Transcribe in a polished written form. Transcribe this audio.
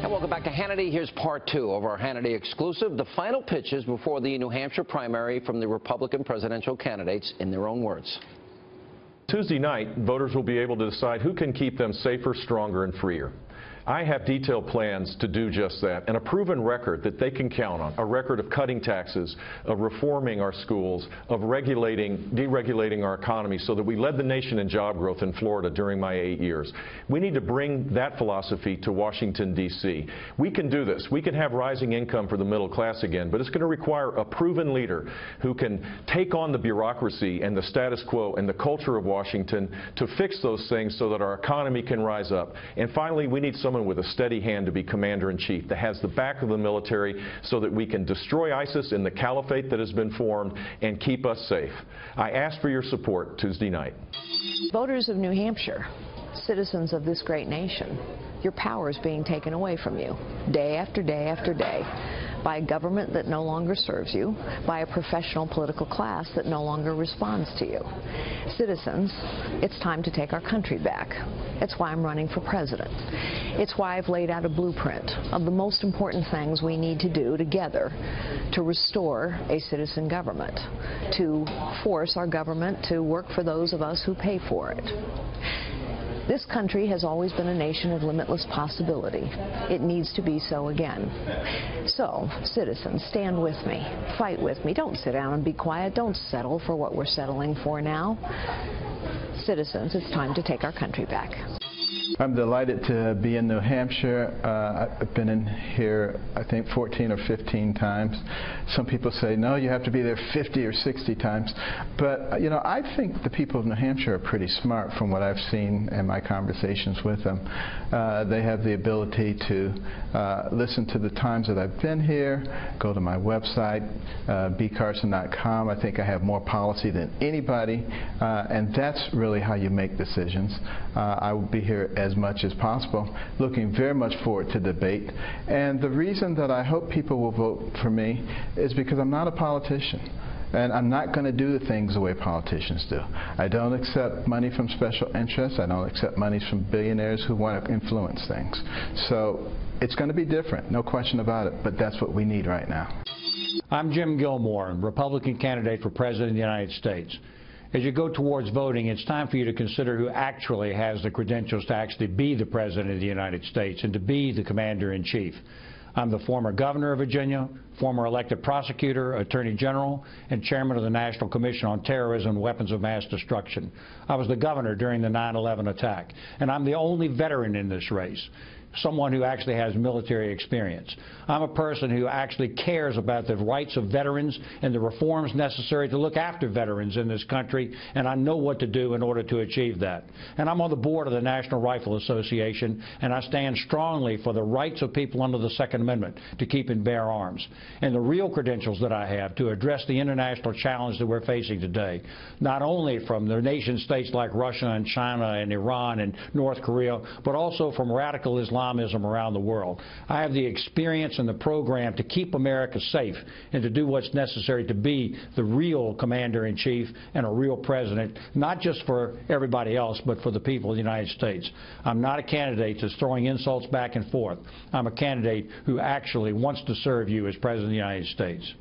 Welcome back to Hannity. Here's part two of our Hannity exclusive, the final pitches before the New Hampshire primary from the Republican presidential candidates in their own words. Tuesday night, voters will be able to decide who can keep them safer, stronger, and freer. I have detailed plans to do just that, and a proven record that they can count on, a record of cutting taxes, of reforming our schools, of deregulating our economy so that we led the nation in job growth in Florida during my 8 years. We need to bring that philosophy to Washington, D.C. We can do this. We can have rising income for the middle class again, but it's going to require a proven leader who can take on the bureaucracy and the status quo and the culture of Washington to fix those things so that our economy can rise up. And finally, we need someone with a steady hand to be commander-in-chief that has the back of the military so that we can destroy ISIS in the caliphate that has been formed and keep us safe. I ask for your support Tuesday night. Voters of New Hampshire, citizens of this great nation, your power is being taken away from you day after day after day by a government that no longer serves you, by a professional political class that no longer responds to you. Citizens, it's time to take our country back. It's why I'm running for president. It's why I've laid out a blueprint of the most important things we need to do together to restore a citizen government, to force our government to work for those of us who pay for it. This country has always been a nation of limitless possibility. It needs to be so again. So, citizens, stand with me. Fight with me. Don't sit down and be quiet. Don't settle for what we're settling for now. Citizens, it's time to take our country back. I'm delighted to be in New Hampshire. I've been in here, I think, 14 or 15 times. Some people say, no, you have to be there 50 or 60 times. But, you know, I think the people of New Hampshire are pretty smart from what I've seen in my conversations with them. They have the ability to listen to the times that I've been here, go to my website, bcarson.com. I think I have more policy than anybody, and that's really how you make decisions. I will be here as much as possible, looking very much forward to debate. And the reason that I hope people will vote for me is because I'm not a politician. And I'm not going to do the things the way politicians do. I don't accept money from special interests. I don't accept money from billionaires who want to influence things. So it's going to be different, no question about it, but that's what we need right now. I'm Jim Gilmore, Republican candidate for President of the United States. As you go towards voting, it's time for you to consider who actually has the credentials to actually be the President of the United States and to be the Commander-in-Chief. I'm the former governor of Virginia, former elected prosecutor, attorney general, and chairman of the National Commission on Terrorism and Weapons of Mass Destruction. I was the governor during the 9/11 attack, and I'm the only veteran in this race, someone who actually has military experience. I'm a person who actually cares about the rights of veterans and the reforms necessary to look after veterans in this country, and I know what to do in order to achieve that. And I'm on the board of the National Rifle Association, and I stand strongly for the rights of people under the Second Amendment to keep and bear arms. And the real credentials that I have to address the international challenge that we're facing today, not only from the nation states like Russia and China and Iran and North Korea, but also from radical Islamism around the world. I have the experience and the program to keep America safe and to do what's necessary to be the real commander-in-chief and a real president, not just for everybody else, but for the people of the United States. I'm not a candidate that's throwing insults back and forth. I'm a candidate who actually wants to serve you as President of the United States.